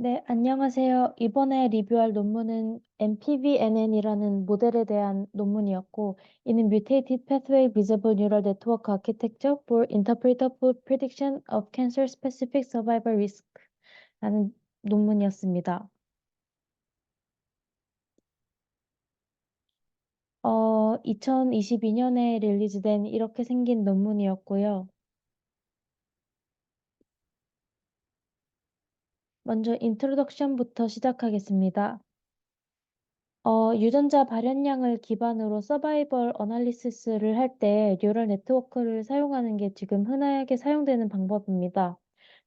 네, 안녕하세요. 이번에 리뷰할 논문은 MPVNN이라는 모델에 대한 논문이었고, 이는 Mutated Pathway Visible Neural Network Architecture for Interpretable Prediction of Cancer Specific Survival Risk라는 논문이었습니다. 2022년에 릴리즈된 이렇게 생긴 논문이었고요. 먼저 인트로덕션부터 시작하겠습니다. 유전자 발현량을 기반으로 서바이벌 어널리시스를 할 때 뉴럴 네트워크를 사용하는 게 지금 흔하게 사용되는 방법입니다.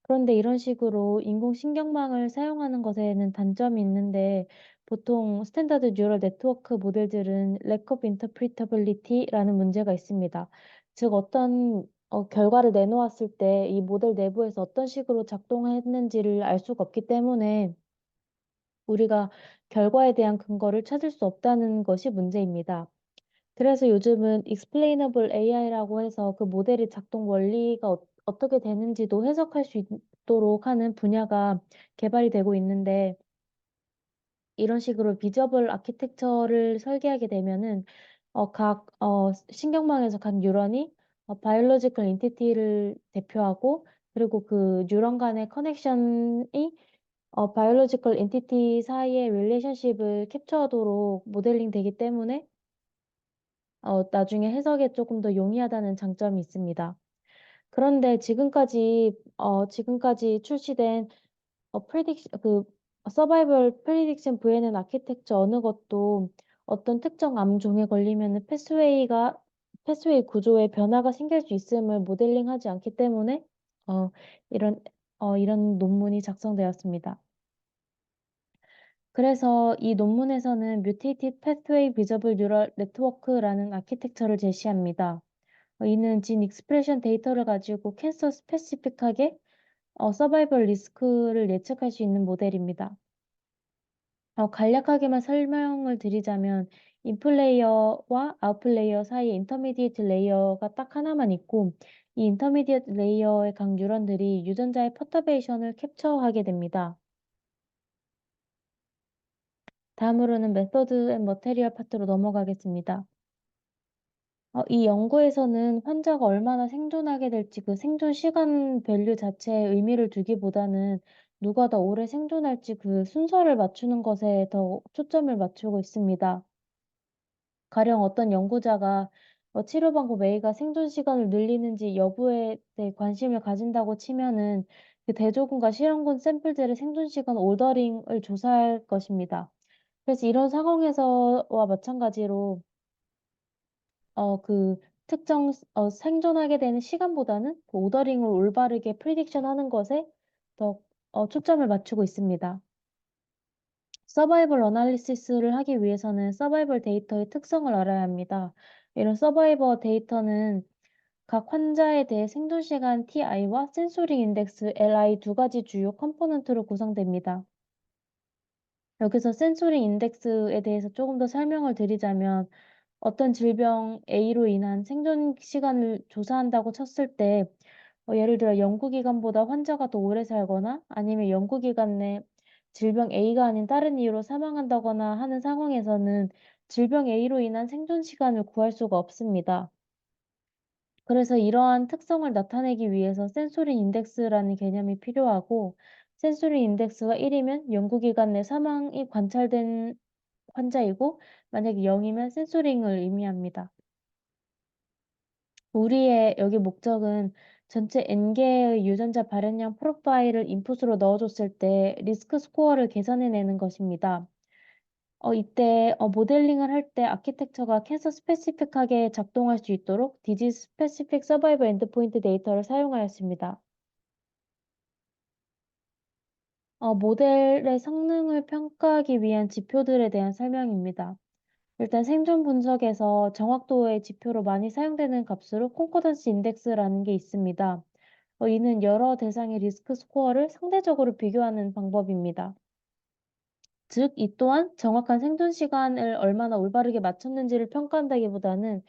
그런데 이런 식으로 인공신경망을 사용하는 것에는 단점이 있는데 보통 스탠다드 뉴럴 네트워크 모델들은 lack of interpretability라는 문제가 있습니다. 즉 어떤 결과를 내놓았을 때 이 모델 내부에서 어떤 식으로 작동했는지를 알 수가 없기 때문에 우리가 결과에 대한 근거를 찾을 수 없다는 것이 문제입니다. 그래서 요즘은 explainable AI라고 해서 그 모델의 작동 원리가 어떻게 되는지도 해석할 수 있도록 하는 분야가 개발이 되고 있는데 이런 식으로 비저블 아키텍처를 설계하게 되면은 신경망에서 각 뉴런이 바이올로지컬 인티티를 대표하고 그리고 그 뉴런 간의 커넥션이 바이올로지컬 엔티티 사이의 릴레이션십을 캡처하도록 모델링 되기 때문에 나중에 해석에 조금 더 용이하다는 장점이 있습니다. 그런데 지금까지 출시된 서바이벌 프리딕션 VNN 아키텍처 어느 것도 어떤 특정 암종에 걸리면은 패스웨이 구조에 변화가 생길 수 있음을 모델링하지 않기 때문에 어, 이런 이런 논문이 작성되었습니다. 그래서 이 논문에서는 Mutated Pathway Visible Neural Network라는 아키텍처를 제시합니다. 이는 진 익스프레션 데이터를 가지고 캔서 스페시픽하게 서바이벌 리스크를 예측할 수 있는 모델입니다. 간략하게만 설명을 드리자면 인플레이어와 아웃플레이어 사이에 인터미디에이트 레이어가 딱 하나만 있고 이 인터미디에이트 레이어의 각 뉴런들이 유전자의 퍼터베이션을 캡처하게 됩니다. 다음으로는 메서드 앤 머테리얼 파트로 넘어가겠습니다. 이 연구에서는 환자가 얼마나 생존하게 될지 그 생존 시간 밸류 자체에 의미를 두기보다는 누가 더 오래 생존할지 그 순서를 맞추는 것에 더 초점을 맞추고 있습니다. 가령 어떤 연구자가 치료 방법 A가 생존 시간을 늘리는지 여부에 대해 관심을 가진다고 치면은 그 대조군과 실험군 샘플들의 생존 시간 오더링을 조사할 것입니다. 그래서 이런 상황에서와 마찬가지로 그 특정 생존하게 되는 시간보다는 그 오더링을 올바르게 프리딕션 하는 것에 더 초점을 맞추고 있습니다. 서바이벌 어널리시스를 하기 위해서는 서바이벌 데이터의 특성을 알아야 합니다. 이런 서바이벌 데이터는 각 환자에 대해 생존 시간 TI와 센소링 인덱스 LI 두 가지 주요 컴포넌트로 구성됩니다. 여기서 센소링 인덱스에 대해서 조금 더 설명을 드리자면 어떤 질병 A로 인한 생존 시간을 조사한다고 쳤을 때 예를 들어 연구기간보다 환자가 더 오래 살거나 아니면 연구기간 내 질병 A가 아닌 다른 이유로 사망한다거나 하는 상황에서는 질병 A로 인한 생존 시간을 구할 수가 없습니다. 그래서 이러한 특성을 나타내기 위해서 센소리 인덱스라는 개념이 필요하고 센소리 인덱스가 1이면 연구기간 내 사망이 관찰된 환자이고 만약에 0이면 센소링을 의미합니다. 우리의 여기 목적은 전체 N개의 유전자 발현량 프로파일을 인풋으로 넣어줬을 때 리스크 스코어를 계산해내는 것입니다. 이때 모델링을 할 때 아키텍처가 캔서 스페시픽하게 작동할 수 있도록 디지즈 스페시픽 서바이벌 엔드포인트 데이터를 사용하였습니다. 모델의 성능을 평가하기 위한 지표들에 대한 설명입니다. 일단 생존 분석에서 정확도의 지표로 많이 사용되는 값으로 콘코던스 인덱스라는 게 있습니다. 이는 여러 대상의 리스크 스코어를 상대적으로 비교하는 방법입니다. 즉, 이 또한 정확한 생존 시간을 얼마나 올바르게 맞췄는지를 평가한다기보다는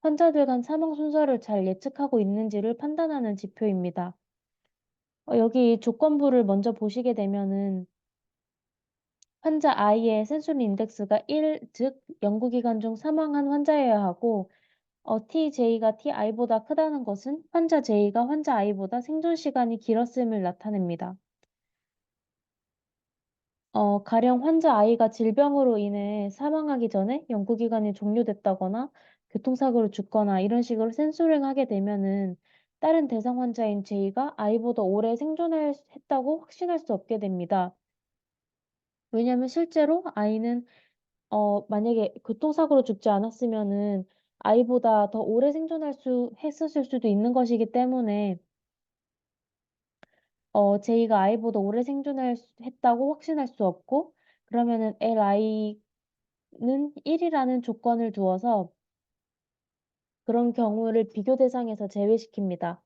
환자들 간 사망 순서를 잘 예측하고 있는지를 판단하는 지표입니다. 여기 조건부를 먼저 보시게 되면은 환자 I의 센소리 인덱스가 1, 즉 연구기간 중 사망한 환자여야 하고 TJ가 TI보다 크다는 것은 환자 J가 환자 I보다 생존 시간이 길었음을 나타냅니다. 가령 환자 I가 질병으로 인해 사망하기 전에 연구기간이 종료됐다거나 교통사고로 죽거나 이런 식으로 센소링 하게 되면은 다른 대상 환자인 J가 I보다 오래 생존했다고 확신할 수 없게 됩니다. 왜냐하면 실제로 I는 만약에 교통사고로 죽지 않았으면은 I보다 더 오래 했었을 수도 있는 것이기 때문에 J가 I보다 오래 했다고 확신할 수 없고 그러면은 LI는 1이라는 조건을 두어서 그런 경우를 비교 대상에서 제외시킵니다.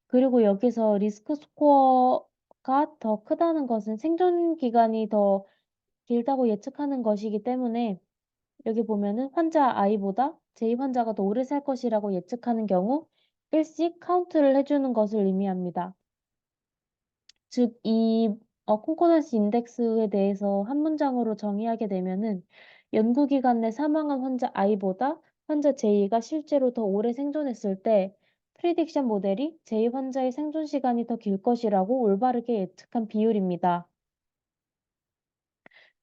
그리고 여기서 리스크 스코어가 더 크다는 것은 생존 기간이 더 길다고 예측하는 것이기 때문에 여기 보면은 환자 I보다 J 환자가 더 오래 살 것이라고 예측하는 경우 1씩 카운트를 해주는 것을 의미합니다. 즉, 이 콘코넌스 인덱스에 대해서 한 문장으로 정의하게 되면은 연구기간 내 사망한 환자 I보다 환자 J가 실제로 더 오래 생존했을 때 프리딕션 모델이 J 환자의 생존 시간이 더 길 것이라고 올바르게 예측한 비율입니다.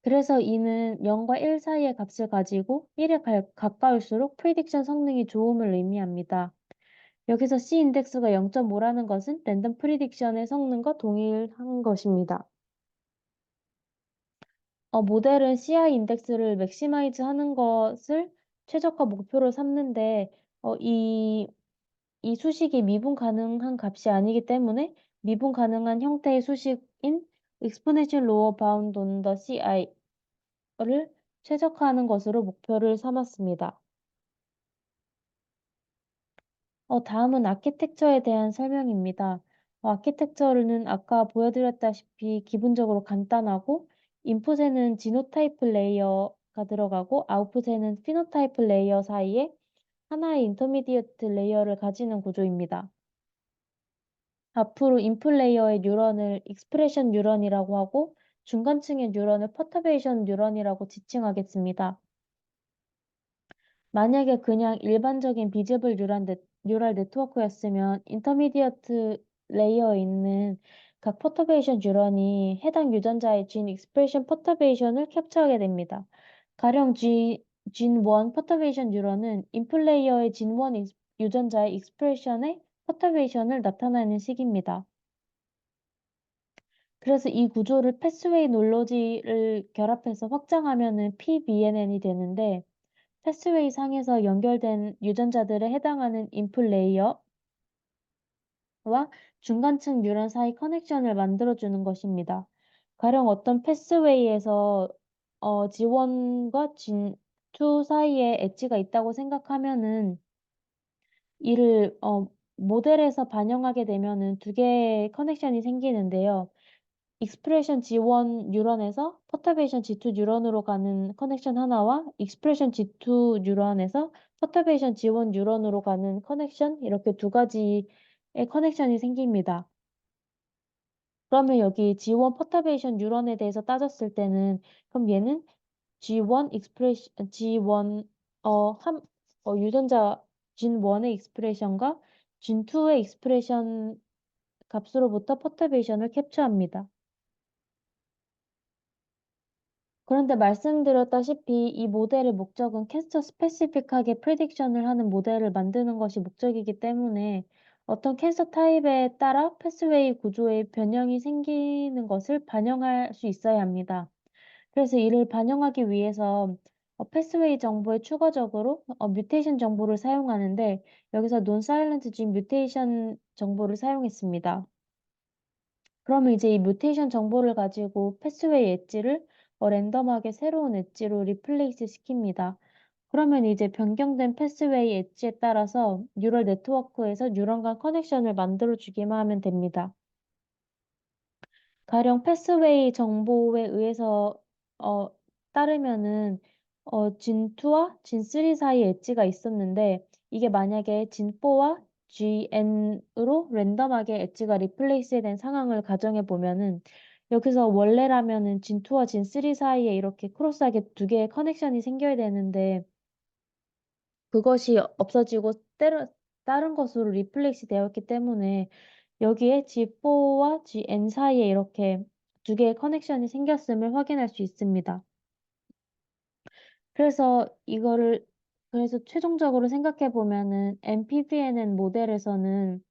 그래서 이는 0과 1 사이의 값을 가지고 1에 가까울수록 프리딕션 성능이 좋음을 의미합니다. 여기서 C 인덱스가 0.5라는 것은 랜덤 프리딕션의 성능과 동일한 것입니다. 모델은 CI 인덱스를 맥시마이즈 하는 것을 최적화 목표로 삼는데 이 수식이 미분 가능한 값이 아니기 때문에 미분 가능한 형태의 수식인 exponential lower bound on the CI를 최적화하는 것으로 목표를 삼았습니다. 다음은 아키텍처에 대한 설명입니다. 아키텍처는 아까 보여드렸다시피 기본적으로 간단하고 인풋에는 지노타입 레이어가 들어가고 아웃풋에는 피노타입 레이어 사이에 하나의 인터미디어트 레이어를 가지는 구조입니다. 앞으로 인풋 레이어의 뉴런을 익스프레션 뉴런이라고 하고 중간층의 뉴런을 퍼터베이션 뉴런이라고 지칭하겠습니다. 만약에 그냥 일반적인 비즈블 뉴럴 네트워크였으면 인터미디어트 레이어에 있는 각 퍼터베이션 뉴런이 해당 유전자의 진 익스프레션 퍼터베이션을 캡처하게 됩니다. 가령 진1 퍼터베이션 뉴런은 인풋 레이어의 진1 유전자의 익스프레션의 퍼터베이션을 나타내는 식입니다. 그래서 이 구조를 패스웨이 놀로지를 결합해서 확장하면은 PBNN이 되는데 패스웨이 상에서 연결된 유전자들에 해당하는 인풋 레이어와 중간층 뉴런 사이 커넥션을 만들어주는 것입니다. 가령 어떤 패스웨이에서 G1과 G2 사이에 엣지가 있다고 생각하면은 이를 모델에서 반영하게 되면은 두 개의 커넥션이 생기는데요. 익스프레션 G1 뉴런에서 퍼터베이션 G2 뉴런으로 가는 커넥션 하나와 익스프레션 G2 뉴런에서 퍼터베이션 G1 뉴런으로 가는 커넥션 이렇게 두 가지의 커넥션이 생깁니다. 그러면 여기 G1 퍼터베이션 뉴런에 대해서 따졌을 때는 그럼 얘는 G1 익스프레션 G1 유전자 G1의 익스프레션과 G2의 익스프레션 값으로부터 퍼터베이션을 캡처합니다. 그런데 말씀드렸다시피 이 모델의 목적은 캔서 스페시픽하게 프리딕션을 하는 모델을 만드는 것이 목적이기 때문에 어떤 캔서 타입에 따라 패스웨이 구조의 변형이 생기는 것을 반영할 수 있어야 합니다. 그래서 이를 반영하기 위해서 패스웨이 정보에 추가적으로 뮤테이션 정보를 사용하는데 여기서 논사일런트 진 뮤테이션 정보를 사용했습니다. 그러면 이제 이 뮤테이션 정보를 가지고 패스웨이 엣지를 랜덤하게 새로운 엣지로 리플레이스 시킵니다. 그러면 이제 변경된 패스웨이 엣지에 따라서 뉴럴 네트워크에서 뉴런 간 커넥션을 만들어주기만 하면 됩니다. 가령 패스웨이 정보에 의해서 따르면은 진2와 진3 사이에 엣지가 있었는데 이게 만약에 진4와 GN으로 랜덤하게 엣지가 리플레이스 된 상황을 가정해 보면은 여기서 원래라면은 진2와 진3 사이에 이렇게 크로스하게 두 개의 커넥션이 생겨야 되는데 그것이 없어지고 다른 것으로 리플레이스 되었기 때문에 여기에 G4와 Gn 사이에 이렇게 두 개의 커넥션이 생겼음을 확인할 수 있습니다. 그래서 최종적으로 생각해 보면은 MPVNN 모델에서는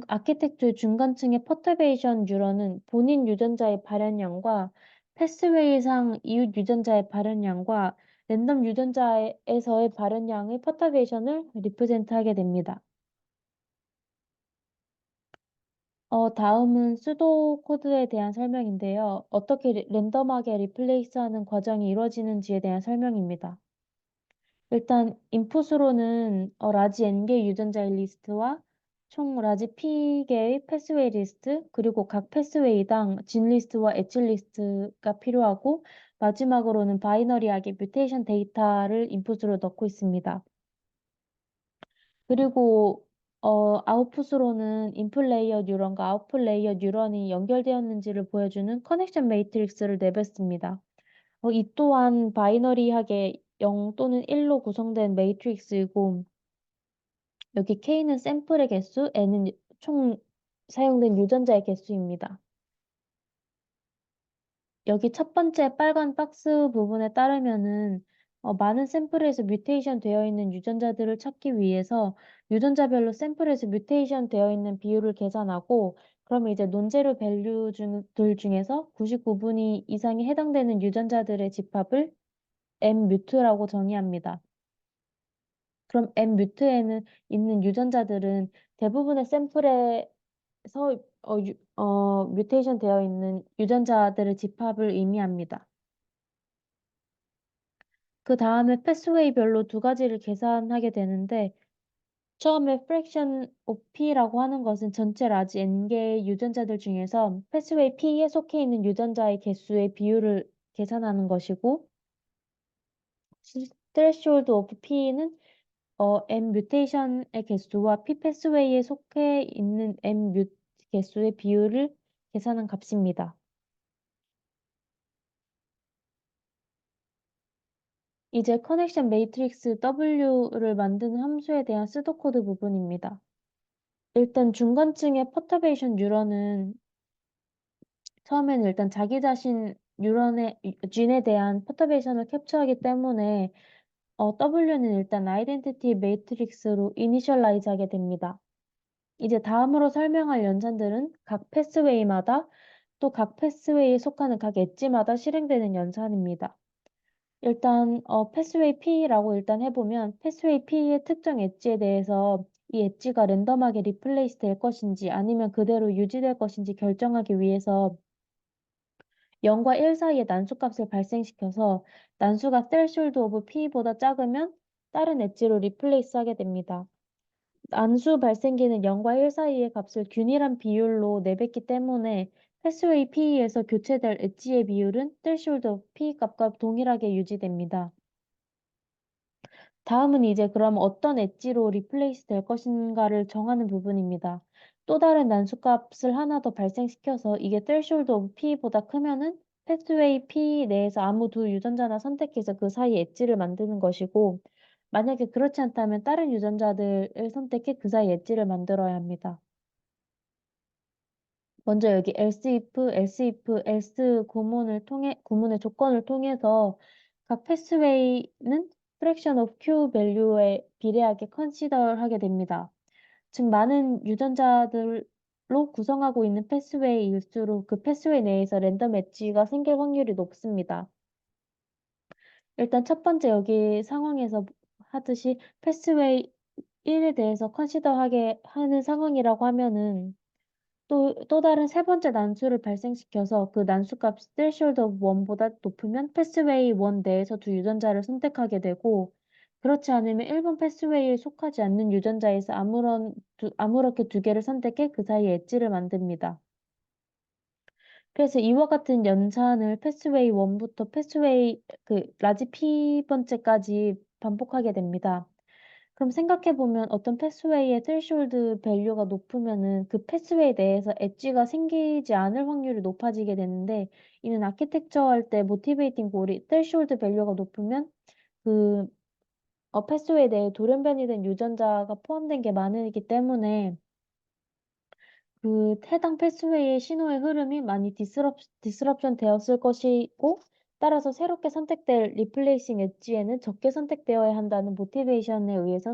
아키텍처의 중간층의 퍼터베이션 뉴런은 본인 유전자의 발현량과 패스웨이상 이웃 유전자의 발현량과 랜덤 유전자에서의 발현량의 퍼터베이션을 리프레젠트하게 됩니다. 다음은 수도 코드에 대한 설명인데요. 어떻게 랜덤하게 리플레이스하는 과정이 이루어지는지에 대한 설명입니다. 일단 인풋으로는 라지 N개의 유전자의 리스트와 총 라지 P개의 패스웨이 리스트, 그리고 각 패스웨이당 진 리스트와 엣지 리스트가 필요하고 마지막으로는 바이너리하게 뮤테이션 데이터를 인풋으로 넣고 있습니다. 그리고 아웃풋으로는 인풋 레이어 뉴런과 아웃풋 레이어 뉴런이 연결되었는지를 보여주는 커넥션 매트릭스를 내뱉습니다. 이 또한 바이너리하게 0 또는 1로 구성된 매트릭스이고 여기 K는 샘플의 개수, N은 총 사용된 유전자의 개수입니다. 여기 첫 번째 빨간 박스 부분에 따르면은 많은 샘플에서 뮤테이션 되어 있는 유전자들을 찾기 위해서 유전자별로 샘플에서 뮤테이션 되어 있는 비율을 계산하고 그러면 이제 논제로 밸류들 중에서 99분위 이상이 해당되는 유전자들의 집합을 M 뮤트라고 정의합니다. 그럼 M 뮤트에는 있는 유전자들은 대부분의 샘플에서 뮤테이션 되어 있는 유전자들의 집합을 의미합니다. 그 다음에 패스웨이별로 두 가지를 계산하게 되는데 처음에 fraction of p라고 하는 것은 전체 라지 n개의 유전자들 중에서 패스웨이 p에 속해 있는 유전자의 개수의 비율을 계산하는 것이고 threshold of p는 M 뮤테이션의 개수와 P 패스웨이에 속해 있는 M 뮤 개수의 비율을 계산한 값입니다. 이제 커넥션 매트릭스 W를 만드는 함수에 대한 수도코드 부분입니다. 일단 중간층의 퍼터베이션 뉴런은 처음에는 일단 자기 자신 뉴런의 진에 대한 퍼터베이션을 캡처하기 때문에 W는 일단 아이덴티티 매트릭스로 이니셜라이즈 하게 됩니다. 이제 다음으로 설명할 연산들은 각 패스웨이마다 또 각 패스웨이에 속하는 각 엣지마다 실행되는 연산입니다. 일단 패스웨이 P라고 일단 해보면 패스웨이 P의 특정 엣지에 대해서 이 엣지가 랜덤하게 리플레이스 될 것인지 아니면 그대로 유지될 것인지 결정하기 위해서 0과 1 사이의 난수값을 발생시켜서 난수가 threshold of P보다 작으면 다른 엣지로 리플레이스 하게 됩니다. 난수 발생기는 0과 1 사이의 값을 균일한 비율로 내뱉기 때문에 패스웨이 P에서 교체될 엣지의 비율은 threshold of P 값과 동일하게 유지됩니다. 다음은 이제 그럼 어떤 엣지로 리플레이스 될 것인가를 정하는 부분입니다. 또 다른 난수값을 하나 더 발생시켜서 이게 threshold of P보다 크면은 패스웨이 P 내에서 아무 두 유전자나 선택해서 그 사이 엣지를 만드는 것이고 만약에 그렇지 않다면 다른 유전자들을 선택해 그 사이 엣지를 만들어야 합니다. 먼저 여기 else 구문의 조건을 통해서 각 패스웨이는 fraction of q 밸류에 비례하게 컨시더하게 됩니다. 즉 많은 유전자들로 구성하고 있는 패스웨이일수록 그 패스웨이 내에서 랜덤 엣지가 생길 확률이 높습니다. 일단 첫 번째 여기 상황에서 하듯이 패스웨이 1에 대해서 컨시더하게 하는 상황이라고 하면은 또 다른 세 번째 난수를 발생시켜서 그 난수값 threshold of 1보다 높으면 패스웨이 1 내에서 두 유전자를 선택하게 되고 그렇지 않으면 1번 패스웨이에 속하지 않는 유전자에서 아무렇게 두 개를 선택해 그 사이에 엣지를 만듭니다. 그래서 이와 같은 연산을 패스웨이 1부터 패스웨이 라지 P 번째까지 반복하게 됩니다. 그럼 생각해보면 어떤 패스웨이의 threshold 밸류가 높으면은 그 패스웨이 내에서 엣지가 생기지 않을 확률이 높아지게 되는데, 이는 아키텍처 할 때 모티베이팅 골이 threshold 밸류가 높으면 그 패스웨이 내에 돌연변이 된 유전자가 포함된 게 많기 때문에 그 해당 패스웨이의 신호의 흐름이 많이 디스럽션 되었을 것이고, 따라서 새롭게 선택될 리플레이싱 엣지에는 적게 선택되어야 한다는 모티베이션에 의해서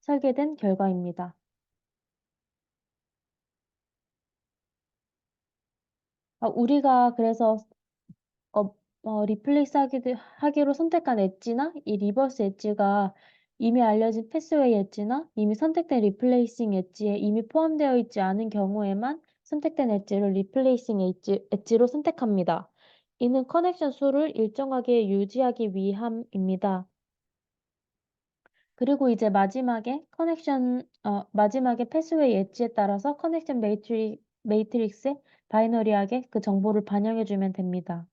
설계된 결과입니다. 우리가 그래서 어, 리플레이스 하기로 선택한 엣지나 이 리버스 엣지가 이미 알려진 패스웨이 엣지나 이미 선택된 리플레이싱 엣지에 이미 포함되어 있지 않은 경우에만 선택된 엣지를 리플레이싱 엣지로 선택합니다. 이는 커넥션 수를 일정하게 유지하기 위함입니다. 그리고 이제 마지막에 패스웨이 엣지에 따라서 커넥션 매트릭스에 바이너리하게 그 정보를 반영해주면 됩니다.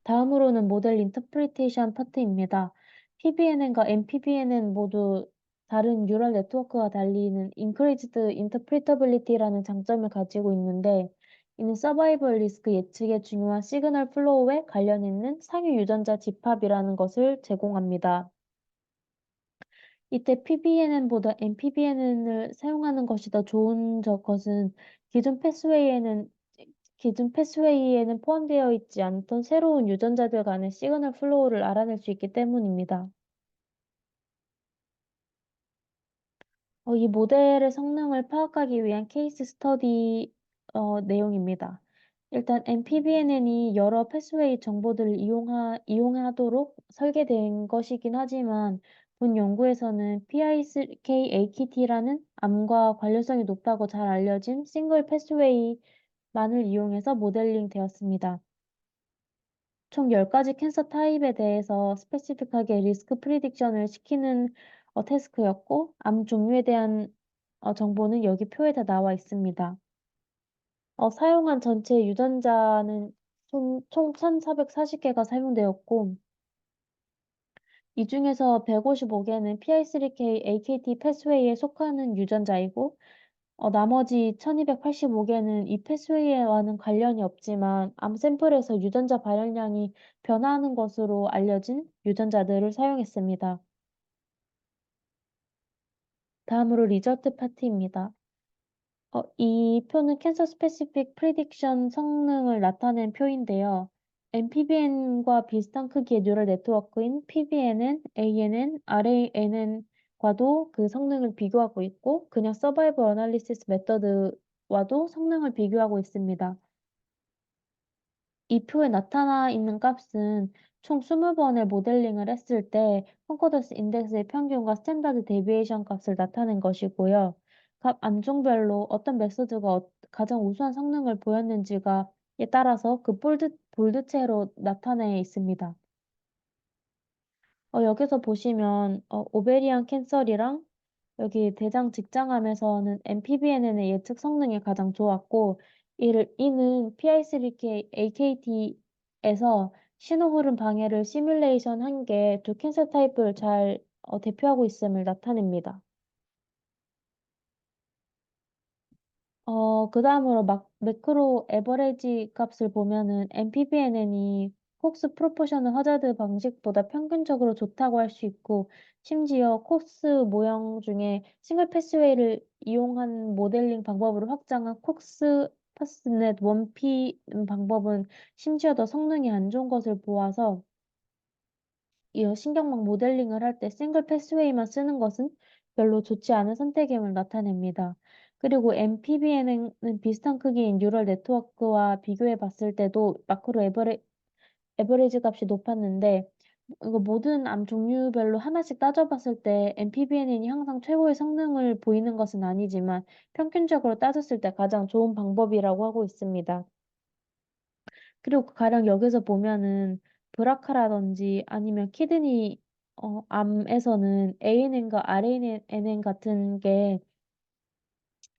다음으로는 모델 인터프리테이션 파트입니다. PBNN과 MPBNN 모두 다른 뉴럴 네트워크와 달리는 Increased Interpretability라는 장점을 가지고 있는데, 이는 서바이벌 리스크 예측에 중요한 시그널 플로우에 관련 있는 상위 유전자 집합이라는 것을 제공합니다. 이때 PBNN보다 MPBNN을 사용하는 것이 더 좋은 것은 기존 패스웨이에는 포함되어 있지 않던 새로운 유전자들 간의 시그널 플로우를 알아낼 수 있기 때문입니다. 이 모델의 성능을 파악하기 위한 케이스 스터디 내용입니다. 일단 MPBNN이 여러 패스웨이 정보들을 이용하도록 설계된 것이긴 하지만 본 연구에서는 PIK-AKT라는 암과 관련성이 높다고 잘 알려진 싱글 패스웨이만을 이용해서 모델링 되었습니다. 총 10가지 캔서 타입에 대해서 스페시픽하게 리스크 프리딕션을 시키는 태스크였고, 암 종류에 대한 정보는 여기 표에 다 나와 있습니다. 사용한 전체 유전자는 총 1440개가 사용되었고, 이 중에서 155개는 PI3K AKT 패스웨이에 속하는 유전자이고, 나머지 1285개는 이 패스웨이와는 관련이 없지만 암 샘플에서 유전자 발현량이 변화하는 것으로 알려진 유전자들을 사용했습니다. 다음으로 리저트 파트입니다. 이 표는 캔서 스페시픽 프리딕션 성능을 나타낸 표인데요. MPBN과 비슷한 크기의 뉴럴 네트워크인 PBNN, ANN, RANN과도 그 성능을 비교하고 있고, 그냥 서바이벌 어널리시스 메서드와도 성능을 비교하고 있습니다. 이 표에 나타나 있는 값은 총 20번의 모델링을 했을 때 컨코던스 인덱스의 평균과 스탠다드 데비에이션 값을 나타낸 것이고요. 값 안중별로 어떤 메소드가 가장 우수한 성능을 보였는지가에 따라서 그 볼드체로 나타내 있습니다. 여기서 보시면 오베리안 캔서리랑 여기 대장 직장암에서는 MPBNN의 예측 성능이 가장 좋았고, 이는 PI3K AKT에서 신호 흐름 방해를 시뮬레이션 한 게 두 캔서 타입을 잘 대표하고 있음을 나타냅니다. 그 다음으로 매크로 에버레지 값을 보면은 MPBNN이 콕스 프로포셔널 하자드 방식보다 평균적으로 좋다고 할 수 있고, 심지어 콕스 모형 중에 싱글 패스웨이를 이용한 모델링 방법으로 확장한 콕스 파스넷 1P 방법은 심지어 더 성능이 안 좋은 것을 보아서 이 신경망 모델링을 할 때 싱글 패스웨이만 쓰는 것은 별로 좋지 않은 선택임을 나타냅니다. 그리고 MPBN은 비슷한 크기인 뉴럴 네트워크와 비교해 봤을 때도 마크로 에버리지 값이 높았는데, 이거 모든 암 종류별로 하나씩 따져봤을 때 MPBN이 항상 최고의 성능을 보이는 것은 아니지만 평균적으로 따졌을 때 가장 좋은 방법이라고 하고 있습니다. 그리고 가령 여기서 보면은 브라카라든지 아니면 키드니 암에서는 ANN과 RANN 같은 게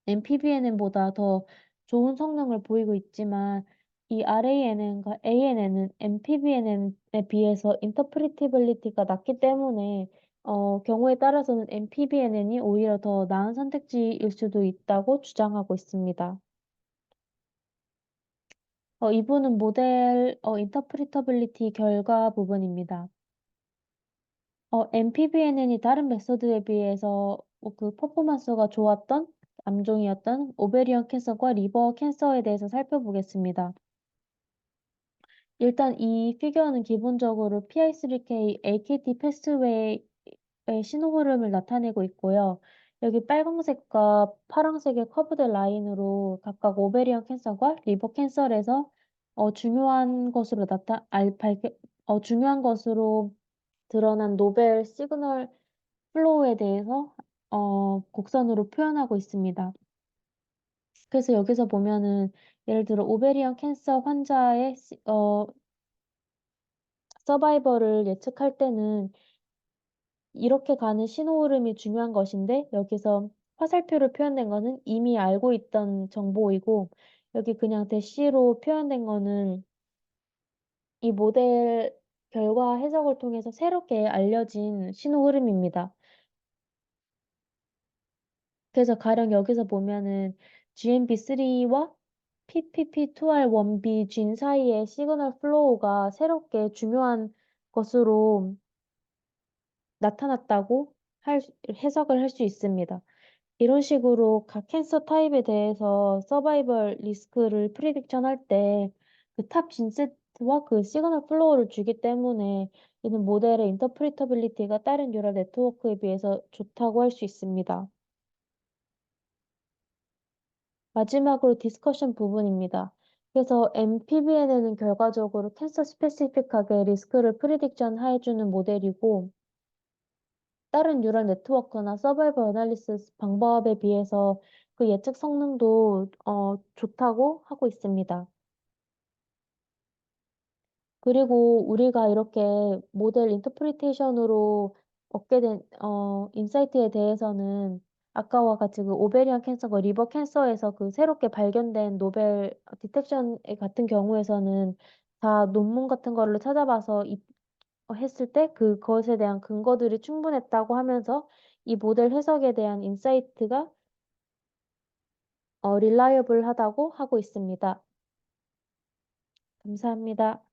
MPBNN보다 더 좋은 성능을 보이고 있지만, 이 RANN과 ANN은 MPBNN에 비해서 인터프리티빌리티가 낮기 때문에 경우에 따라서는 MPBNN이 오히려 더 나은 선택지일 수도 있다고 주장하고 있습니다. 이 부분은 모델 인터프리터빌리티 결과 부분입니다. MPBNN이 다른 메소드에 비해서 그 퍼포먼스가 좋았던 암종이었던 오베리언 캔서과 리버 캔서에 대해서 살펴보겠습니다. 일단 이 피겨는 기본적으로 PI3K, AKT 패스웨이의 신호 흐름을 나타내고 있고요. 여기 빨강색과 파란색의 커브드 라인으로 각각 오베리언 캔서과 리버 캔서에서 중요한 것으로 중요한 것으로 드러난 노벨 시그널 플로우에 대해서 곡선으로 표현하고 있습니다. 그래서 여기서 보면은 예를 들어 오베리언 캔서 환자의 서바이벌을 예측할 때는 이렇게 가는 신호 흐름이 중요한 것인데 여기서 화살표로 표현된 거는 이미 알고 있던 정보이고 여기 그냥 대시로 표현된 거는 이 모델 결과 해석을 통해서 새롭게 알려진 신호 흐름입니다. 그래서 가령 여기서 보면은 GMB3와 PPP2R1B 진 사이의 시그널 플로우가 새롭게 중요한 것으로 나타났다고 해석을 할 수 있습니다. 이런 식으로 각 캔서 타입에 대해서 서바이벌 리스크를 프리딕션 할 때 그 탑 진세트와 그 시그널 플로우를 주기 때문에 이는 모델의 인터프리터빌리티가 다른 뉴럴 네트워크에 비해서 좋다고 할 수 있습니다. 마지막으로 디스커션 부분입니다. 그래서 MPBNN은 결과적으로 캔서 스페시픽하게 리스크를 프리딕션 해주는 모델이고 다른 뉴럴 네트워크나 서바이벌 어널리시스 방법에 비해서 그 예측 성능도 좋다고 하고 있습니다. 그리고 우리가 이렇게 모델 인터프리테이션으로 얻게 된 인사이트에 대해서는 아까와 같이 그 오베리언 캔서가 리버 캔서에서 그 새롭게 발견된 노벨 디텍션 같은 경우에서는 다 논문 같은 거를 찾아봐서 했을 때 그것에 대한 근거들이 충분했다고 하면서 이 모델 해석에 대한 인사이트가 reliable하다고 하고 있습니다. 감사합니다.